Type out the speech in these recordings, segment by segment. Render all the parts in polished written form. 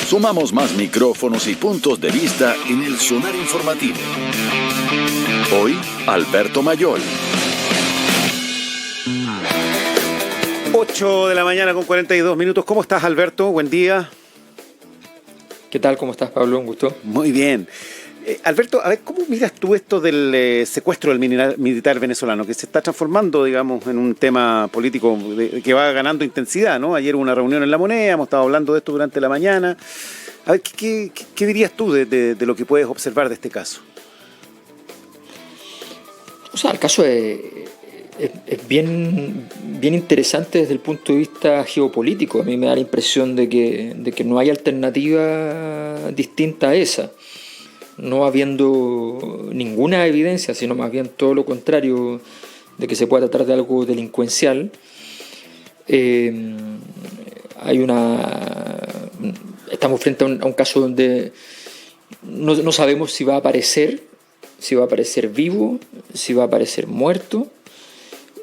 Sumamos más micrófonos y puntos de vista en el Sonar Informativo. Hoy, Alberto Mayol. 8 de la mañana con 42 minutos. ¿Cómo estás, Alberto? Buen día. ¿Qué tal? ¿Cómo estás, Pablo? Un gusto. Muy bien. Alberto, a ver, ¿cómo miras tú esto del secuestro del militar venezolano, que se está transformando, digamos, en un tema político que va ganando intensidad, ¿no? Ayer hubo una reunión en La Moneda, hemos estado hablando de esto durante la mañana. A ver, ¿qué dirías tú de lo que puedes observar de este caso? O sea, el caso es bien interesante desde el punto de vista geopolítico. A mí me da la impresión de que no hay alternativa distinta a esa. No habiendo ninguna evidencia, sino más bien todo lo contrario, de que se pueda tratar de algo delincuencial. Estamos frente a un caso donde no sabemos si va a aparecer vivo, si va a aparecer muerto,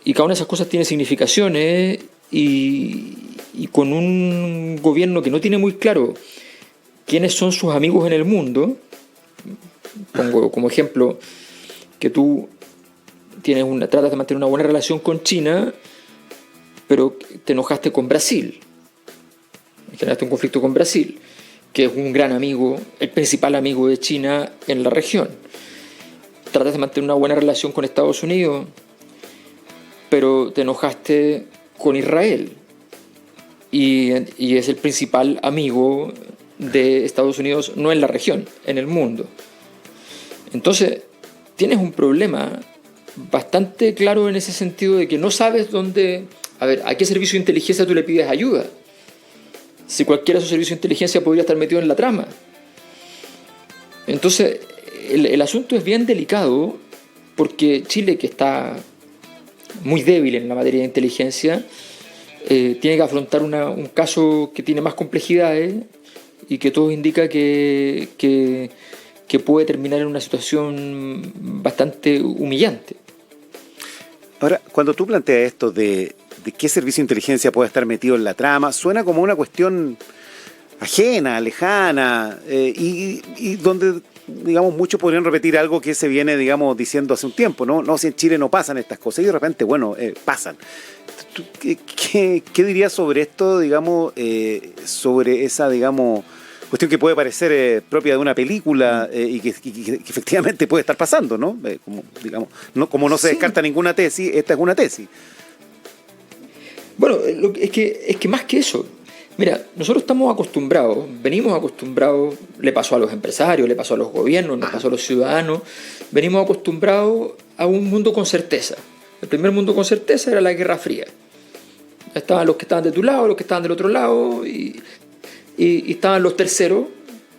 y cada una de esas cosas tiene significaciones, y con un gobierno que no tiene muy claro quiénes son sus amigos en el mundo. Pongo como ejemplo que tú tratas de mantener una buena relación con China, pero te enojaste con Brasil, generaste un conflicto con Brasil, que es un gran amigo, el principal amigo de China en la región. Tratas de mantener una buena relación con Estados Unidos, pero te enojaste con Israel, y es el principal amigo de Estados Unidos, no en la región, en el mundo. Entonces, tienes un problema bastante claro en ese sentido de que no sabes dónde... A ver, ¿a qué servicio de inteligencia tú le pides ayuda? Si cualquiera de esos servicios de inteligencia podría estar metido en la trama. Entonces, el asunto es bien delicado, porque Chile, que está muy débil en la materia de inteligencia, tiene que afrontar un caso que tiene más complejidades y que todo indica que puede terminar en una situación bastante humillante. Ahora, cuando tú planteas esto de qué servicio de inteligencia puede estar metido en la trama, suena como una cuestión ajena, lejana, y donde, digamos, muchos podrían repetir algo que se viene, digamos, diciendo hace un tiempo, ¿no? No, si en Chile no pasan estas cosas, y de repente, bueno, pasan. ¿Qué dirías sobre esto, digamos, sobre esa, digamos, cuestión que puede parecer propia de una película, y que efectivamente puede estar pasando, ¿no? Como no se descarta ninguna tesis, esta es una tesis. Bueno, es que más que eso, mira, nosotros venimos acostumbrados, le pasó a los empresarios, le pasó a los gobiernos, le pasó a los ciudadanos, venimos acostumbrados a un mundo con certeza. El primer mundo con certeza era la Guerra Fría. Estaban los que estaban de tu lado, los que estaban del otro lado, y estaban los terceros,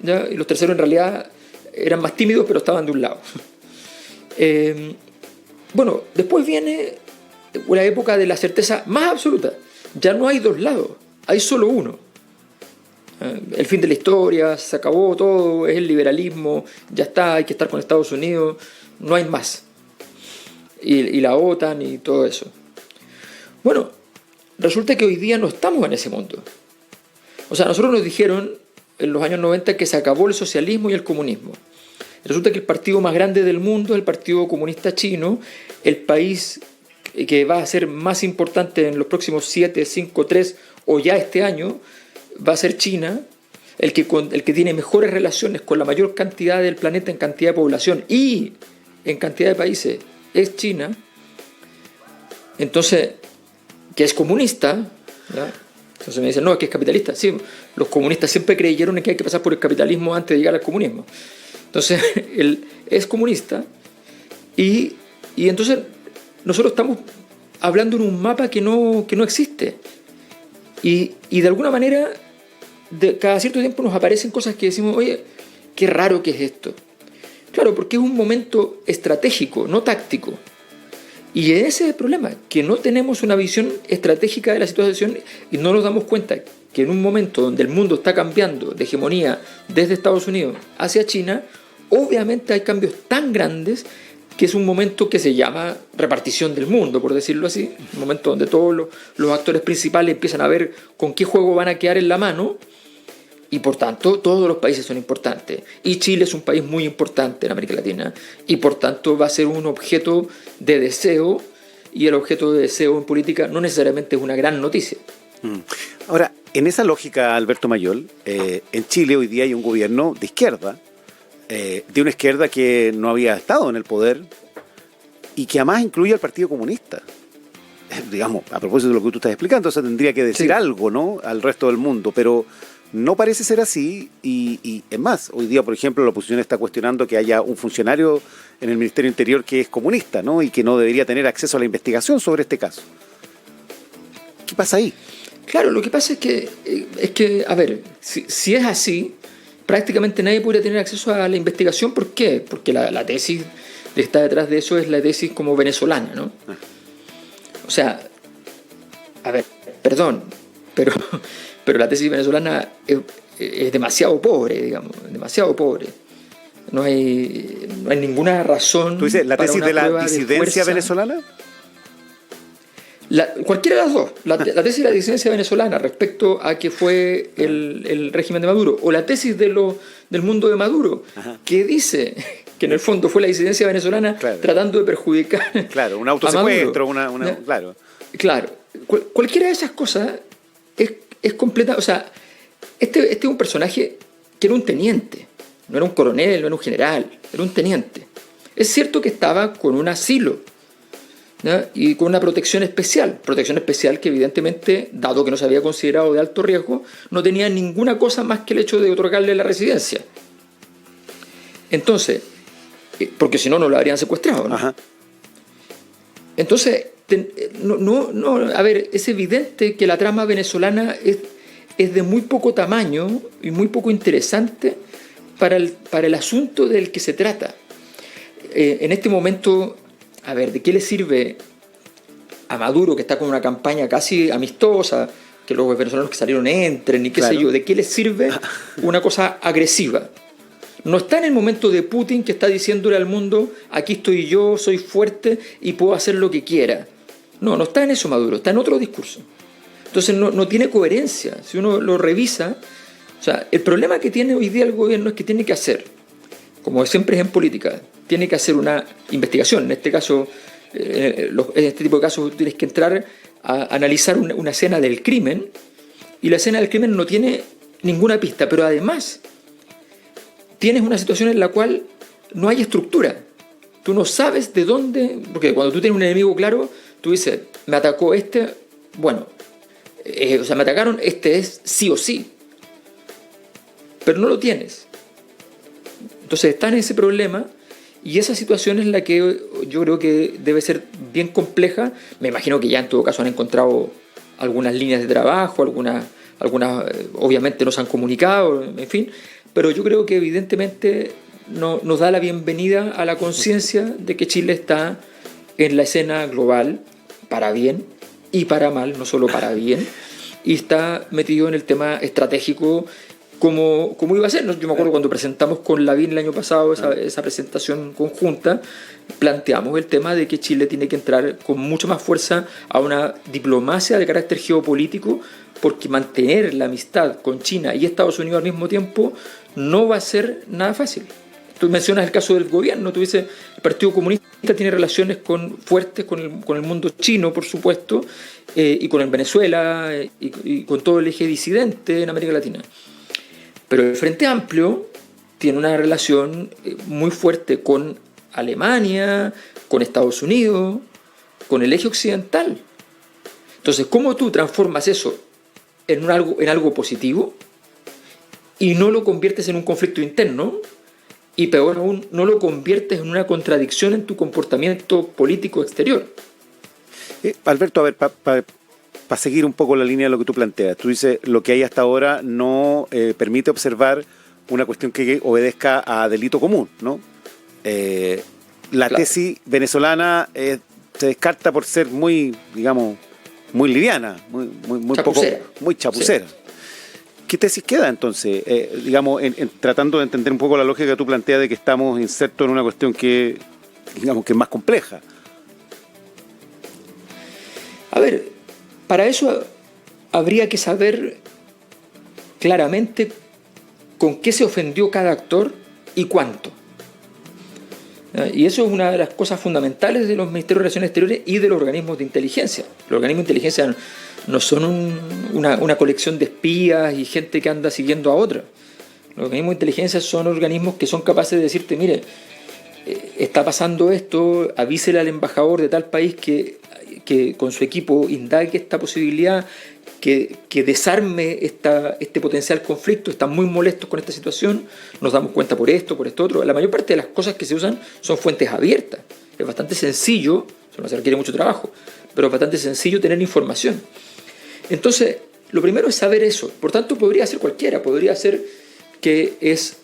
¿ya? Y los terceros en realidad eran más tímidos, pero estaban de un lado. Bueno, después viene la época de la certeza más absoluta. Ya no hay dos lados, hay solo uno. El fin de la historia, se acabó todo, es el liberalismo, ya está, hay que estar con Estados Unidos, no hay más. Y la OTAN y todo eso. Bueno, resulta que hoy día no estamos en ese mundo. O sea, nosotros nos dijeron en los años 90 que se acabó el socialismo y el comunismo. Resulta que el partido más grande del mundo es el Partido Comunista Chino, el país que va a ser más importante en los próximos 7, 5, 3 o ya este año, va a ser China, el que tiene mejores relaciones con la mayor cantidad del planeta en cantidad de población y en cantidad de países, es China. Entonces, que es comunista, ¿verdad? Entonces me dicen, no, es que es capitalista. Sí, los comunistas siempre creyeron en que hay que pasar por el capitalismo antes de llegar al comunismo. Entonces, él es comunista, y entonces nosotros estamos hablando en un mapa que no existe. Y de alguna manera, cada cierto tiempo nos aparecen cosas que decimos, oye, qué raro que es esto. Claro, porque es un momento estratégico, no táctico. Y ese es el problema, que no tenemos una visión estratégica de la situación y no nos damos cuenta que en un momento donde el mundo está cambiando de hegemonía desde Estados Unidos hacia China, obviamente hay cambios tan grandes que es un momento que se llama repartición del mundo, por decirlo así, un momento donde todos los actores principales empiezan a ver con qué juego van a quedar en la mano, y por tanto todos los países son importantes. Y Chile es un país muy importante en América Latina y por tanto va a ser un objeto de deseo, y el objeto de deseo en política no necesariamente es una gran noticia. Ahora, en esa lógica, Alberto Mayol, en Chile hoy día hay un gobierno de izquierda, de una izquierda que no había estado en el poder y que además incluye al Partido Comunista. Digamos, a propósito de lo que tú estás explicando, eso tendría que decir algo, ¿no?, al resto del mundo, pero no parece ser así y es más, hoy día, por ejemplo, la oposición está cuestionando que haya un funcionario en el Ministerio Interior que es comunista, ¿no?, y que no debería tener acceso a la investigación sobre este caso. ¿Qué pasa ahí? Claro, lo que pasa es que a ver, si es así, prácticamente nadie podría tener acceso a la investigación. ¿Por qué? Porque la tesis que está detrás de eso es la tesis como venezolana, ¿no? O sea, a ver, perdón, pero la tesis venezolana es demasiado pobre, digamos, demasiado pobre. No hay ninguna razón. ¿Tú dices la para tesis una de la prueba disidencia venezolana? Cualquiera de las dos. La tesis de la disidencia venezolana respecto a que fue el régimen de Maduro, o la tesis del mundo de Maduro, que dice que en el fondo fue la disidencia venezolana tratando de perjudicar. Claro, un autosecuestro, claro. Claro. Cualquiera de esas cosas es completa. O sea, este es un personaje que era un teniente, no era un coronel, no era un general, era un teniente. Es cierto que estaba con un asilo, ¿no?, y con una protección especial que evidentemente, dado que no se había considerado de alto riesgo, no tenía ninguna cosa más que el hecho de otorgarle la residencia. Entonces, porque si no, no lo habrían secuestrado, ¿no? Ajá. Entonces, a ver, es evidente que la trama venezolana es de muy poco tamaño y muy poco interesante para el asunto del que se trata. En este momento, a ver, ¿de qué le sirve a Maduro, que está con una campaña casi amistosa, que los venezolanos que salieron entren y qué sé yo? ¿De qué le sirve una cosa agresiva? No está en el momento de Putin, que está diciéndole al mundo: aquí estoy yo, soy fuerte y puedo hacer lo que quiera. No está en eso Maduro, está en otro discurso. Entonces no tiene coherencia. Si uno lo revisa, o sea, el problema que tiene hoy día el gobierno es que tiene que hacer, como siempre es en política, tiene que hacer una investigación. En este caso, en este tipo de casos, tienes que entrar a analizar una escena del crimen, y la escena del crimen no tiene ninguna pista, pero además tienes una situación en la cual no hay estructura. Tú no sabes de dónde, porque cuando tú tienes un enemigo claro, tú dices: me atacó este, bueno, o sea, me atacaron, este es sí o sí. Pero no lo tienes. Entonces está en ese problema, y esa situación es la que yo creo que debe ser bien compleja. Me imagino que ya en todo caso han encontrado algunas líneas de trabajo, algunas obviamente no se han comunicado, en fin, pero yo creo que evidentemente nos da la bienvenida a la conciencia de que Chile está en la escena global, para bien y para mal, no solo para bien, y está metido en el tema estratégico como iba a ser. Yo me acuerdo cuando presentamos con Lavín el año pasado esa presentación conjunta, planteamos el tema de que Chile tiene que entrar con mucha más fuerza a una diplomacia de carácter geopolítico, porque mantener la amistad con China y Estados Unidos al mismo tiempo no va a ser nada fácil. Tú mencionas el caso del gobierno, tú dices, el Partido Comunista tiene relaciones fuertes con el mundo chino, por supuesto, y con el Venezuela, y con todo el eje disidente en América Latina. Pero el Frente Amplio tiene una relación muy fuerte con Alemania, con Estados Unidos, con el eje occidental. Entonces, ¿cómo tú transformas eso en algo positivo y no lo conviertes en un conflicto interno? Y peor aún, no lo conviertes en una contradicción en tu comportamiento político exterior. Alberto, a ver, para seguir un poco la línea de lo que tú planteas, tú dices, lo que hay hasta ahora no permite observar una cuestión que obedezca a delito común, ¿no? La tesis venezolana se descarta por ser muy, digamos, muy liviana, muy chapucera. Poco, muy chapucera. Sí. ¿Qué tesis queda entonces? Digamos, tratando de entender un poco la lógica que tú planteas de que estamos insertos en una cuestión que, digamos, que es más compleja. A ver, para eso habría que saber claramente con qué se ofendió cada actor y cuánto. Y eso es una de las cosas fundamentales de los Ministerios de Relaciones Exteriores y de los organismos de inteligencia. Los organismos de inteligencia no son una colección de espías y gente que anda siguiendo a otra. Los organismos de inteligencia son organismos que son capaces de decirte, mire, está pasando esto, avísele al embajador de tal país que con su equipo indague esta posibilidad, que desarme este potencial conflicto, están muy molestos con esta situación, nos damos cuenta por esto otro. La mayor parte de las cosas que se usan son fuentes abiertas. Es bastante sencillo, eso no se requiere mucho trabajo, pero es bastante sencillo tener información. Entonces, lo primero es saber eso. Por tanto, podría ser cualquiera, podría ser que es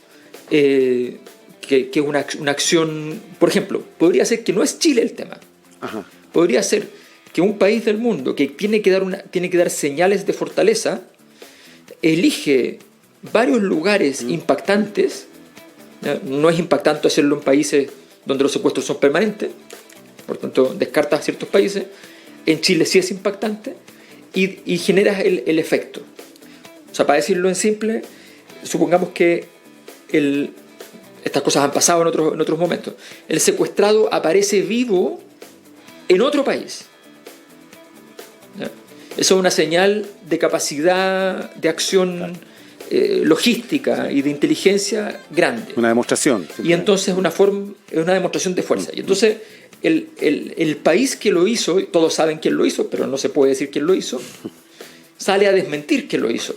una acción, por ejemplo, podría ser que no es Chile el tema. Ajá. Podría ser que un país del mundo que tiene que dar señales de fortaleza elige varios lugares impactantes. No es impactante hacerlo en países donde los secuestros son permanentes, por tanto descartas ciertos países. En Chile sí es impactante y generas el efecto. O sea, para decirlo en simple, supongamos que estas cosas han pasado en otros momentos. El secuestrado aparece vivo en otro país. Eso es una señal de capacidad de acción logística y de inteligencia grande. Una demostración. Y entonces es una demostración de fuerza. Y entonces el país que lo hizo, todos saben quién lo hizo, pero no se puede decir quién lo hizo, sale a desmentir quién lo hizo,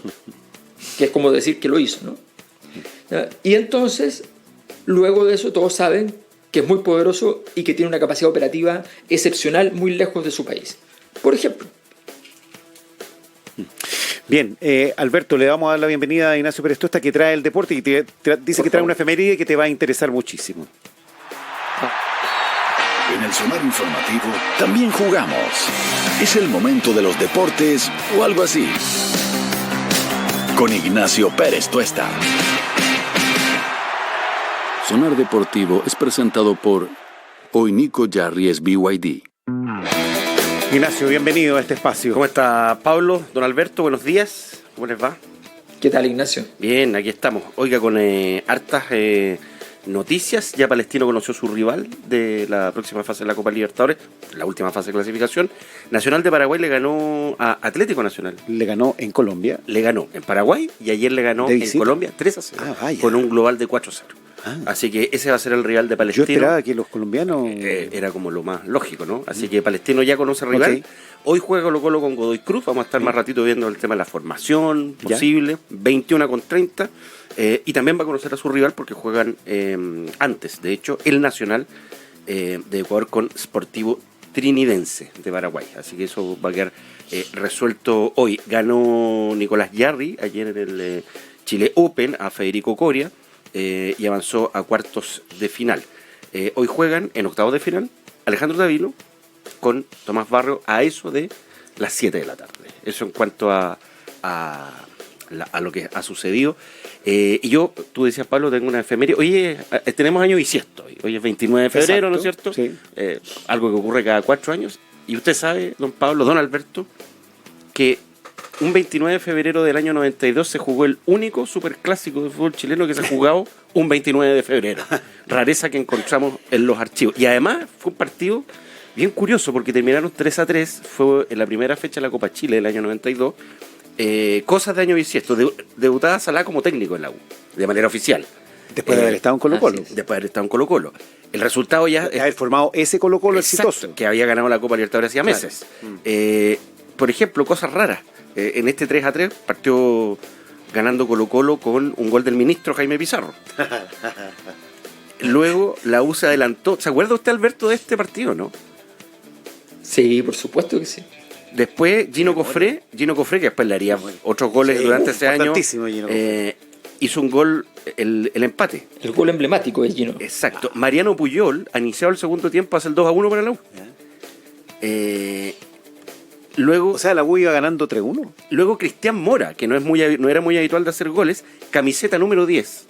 que es como decir que lo hizo, ¿no? Y entonces, luego de eso, todos saben que es muy poderoso y que tiene una capacidad operativa excepcional muy lejos de su país. Por ejemplo. Bien, Alberto, le vamos a dar la bienvenida a Ignacio Pérez Tuesta, que trae el deporte y dice que trae una efeméride que te va a interesar muchísimo. En el Sonar Informativo también jugamos. Es el momento de los deportes o algo así. Con Ignacio Pérez Tuesta. Sonar Deportivo es presentado por Hoy Nico Jarry es BYD. Ignacio, bienvenido a este espacio. ¿Cómo está Pablo, don Alberto? Buenos días. ¿Cómo les va? ¿Qué tal, Ignacio? Bien, aquí estamos. Oiga, con hartas noticias. Ya Palestino conoció su rival de la próxima fase de la Copa Libertadores, la última fase de clasificación. Nacional de Paraguay le ganó a Atlético Nacional. Le ganó en Colombia. Le ganó en Paraguay y ayer le ganó en Colombia 3-0. Vaya. Con un global de 4-0. Así que ese va a ser el rival de Palestino. Yo esperaba que los colombianos... Era como lo más lógico, ¿no? Así que Palestino ya conoce el rival. Okay. Hoy juega Colo-Colo con Godoy Cruz. Vamos a estar más ratito viendo el tema de la formación posible. 21-30. Y también va a conocer a su rival porque juegan antes, de hecho, el Nacional de Ecuador con Sportivo Trinidense de Paraguay. Así que eso va a quedar resuelto hoy. Ganó Nicolás Jarry ayer en el Chile Open a Federico Coria. Y avanzó a cuartos de final. Hoy juegan en octavos de final Alejandro Davilo con Tomás Barrio a eso de las 7 de la tarde. Eso en cuanto a lo que ha sucedido. Y yo, tú decías, Pablo, tengo una efeméride. Oye, tenemos año bisiesto. Hoy es 29 de febrero, ¿no es cierto? Sí. Algo que ocurre cada 4 años. Y usted sabe, don Pablo, don Alberto, que un 29 de febrero del año 92 se jugó el único superclásico de fútbol chileno que se ha jugado un 29 de febrero. Rareza que encontramos en los archivos. Y además fue un partido bien curioso porque terminaron 3-3. Fue en la primera fecha de la Copa Chile del año 92. Cosas de año bisiesto. Debutada Salá como técnico en la U, de manera oficial. Después de haber estado en Colo-Colo. Después de haber estado en Colo-Colo. El resultado ya... De haber formado ese Colo-Colo exitoso. Que había ganado la Copa Libertadores hacía meses. Por ejemplo, cosas raras. En este 3-3 partió ganando Colo-Colo con un gol del ministro Jaime Pizarro. Luego la U se adelantó. ¿Se acuerda usted, Alberto, de este partido, no? Sí, por supuesto que sí. Después Gino Cofré, que después le haría otros goles durante ese año, hizo un gol, el empate. El gol emblemático de Gino. Exacto. Mariano Puyol, iniciado el segundo tiempo, hace el 2-1 para la U. Luego, o sea, la U iba ganando 3-1. Luego Cristian Mora, que no era muy habitual de hacer goles, camiseta número 10.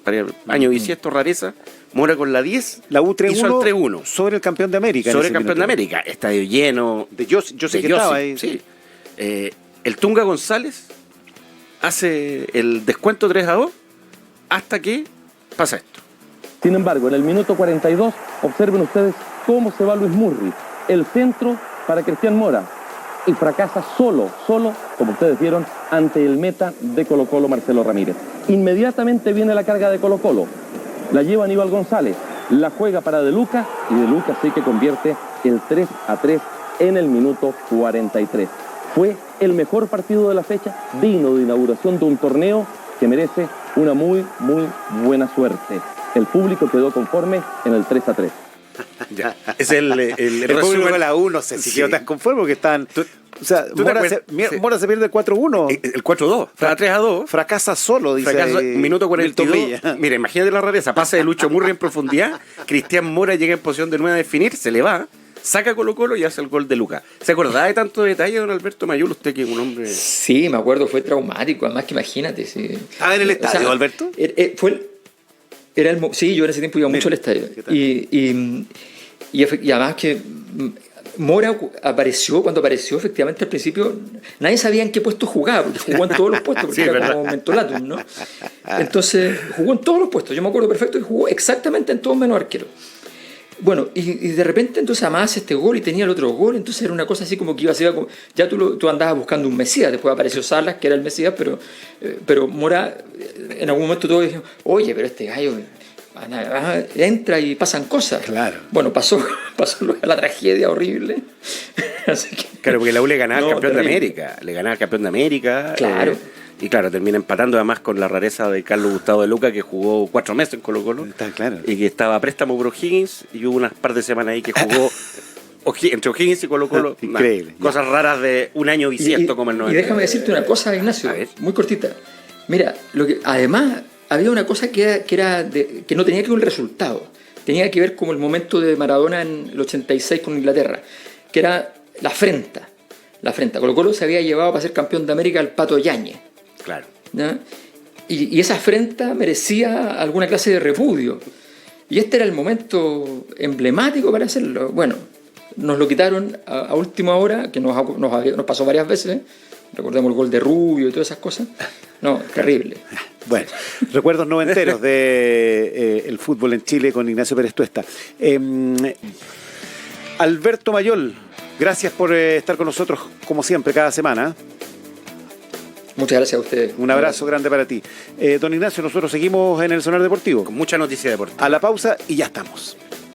Para el año bisiesto, rareza. Mora con la 10. La U 3-1 hizo el 3-1 sobre el campeón de América. Sobre el campeón de América. Estadio lleno. Yo sé que estaba ahí. Sí. El Tunga González hace el descuento 3-2 hasta que pasa esto. Sin embargo, en el minuto 42, observen ustedes cómo se va Luis Murri. El centro para Cristian Mora. Y fracasa solo, como ustedes vieron, ante el meta de Colo-Colo, Marcelo Ramírez. Inmediatamente viene la carga de Colo-Colo. La lleva Aníbal González, la juega para De Luca, y De Luca sí que convierte el 3-3 en el minuto 43. Fue el mejor partido de la fecha, digno de inauguración de un torneo que merece una muy, muy buena suerte. El público quedó conforme en el 3-3. Ya. Es el público de la U, no sé si quedó tan conforme porque están... O sea, Mora se pierde el 4-1. El 4-2. Está 3-2. Fracasa solo, dice. Fracasa, minuto 42. Mira, imagínate la rareza. Pasa de Lucho Murri en profundidad. Cristian Mora llega en posición de nueva a definir. Se le va. Saca Colo-Colo y hace el gol de Luca. ¿Se acordaba de tanto detalle, don Alberto Mayol? Usted que es un hombre... Sí, me acuerdo. Fue traumático. Además que imagínate. Sí. ¿Estaba en el estadio, Alberto? Sí, yo en ese tiempo iba mucho al estadio. Y además que Mora cuando apareció, efectivamente al principio nadie sabía en qué puesto jugaba, porque jugó en todos los puestos, porque sí, era como mentolatum, ¿no? Entonces jugó en todos los puestos. Yo me acuerdo perfecto que jugó exactamente en todos menos arquero. Bueno, y de repente entonces además hace este gol y tenía el otro gol, entonces era una cosa así como que ya tú andabas buscando un Mesías. Después apareció Salas, que era el Mesías, pero Mora, en algún momento todos dijeron, oye, pero este gallo entra y pasan cosas. Claro. Bueno, pasó la tragedia horrible. Así que, claro, porque la U le ganaba al campeón de América. Le ganaba al campeón de América. Claro. Y claro, termina empatando además con la rareza de Carlos Gustavo de Luca, que jugó 4 meses en Colo-Colo. Está claro. Y que estaba a préstamo por O'Higgins, y hubo unas par de semanas ahí que jugó entre O'Higgins y Colo-Colo. Increíble. Cosas raras de un año bisiesto como el 90. Y déjame decirte una cosa, Ignacio, muy cortita. Mira, además había una cosa que no tenía que ver con el resultado. Tenía que ver como el momento de Maradona en el 86 con Inglaterra, que era la afrenta. Colo-Colo se había llevado para ser campeón de América al Pato Yáñez. Claro. ¿No? Y esa afrenta merecía alguna clase de repudio. Y este era el momento emblemático para hacerlo. Bueno, nos lo quitaron a última hora, que nos pasó varias veces. Recordemos el gol de Rubio y todas esas cosas. No, terrible. Bueno, recuerdos noventeros de el fútbol en Chile con Ignacio Pérez Tuesta. Alberto Mayol, gracias por estar con nosotros como siempre, cada semana. Muchas gracias a ustedes. Un abrazo grande para ti. Don Ignacio, nosotros seguimos en el Sonar Deportivo. Con mucha noticia deportiva. A la pausa y ya estamos.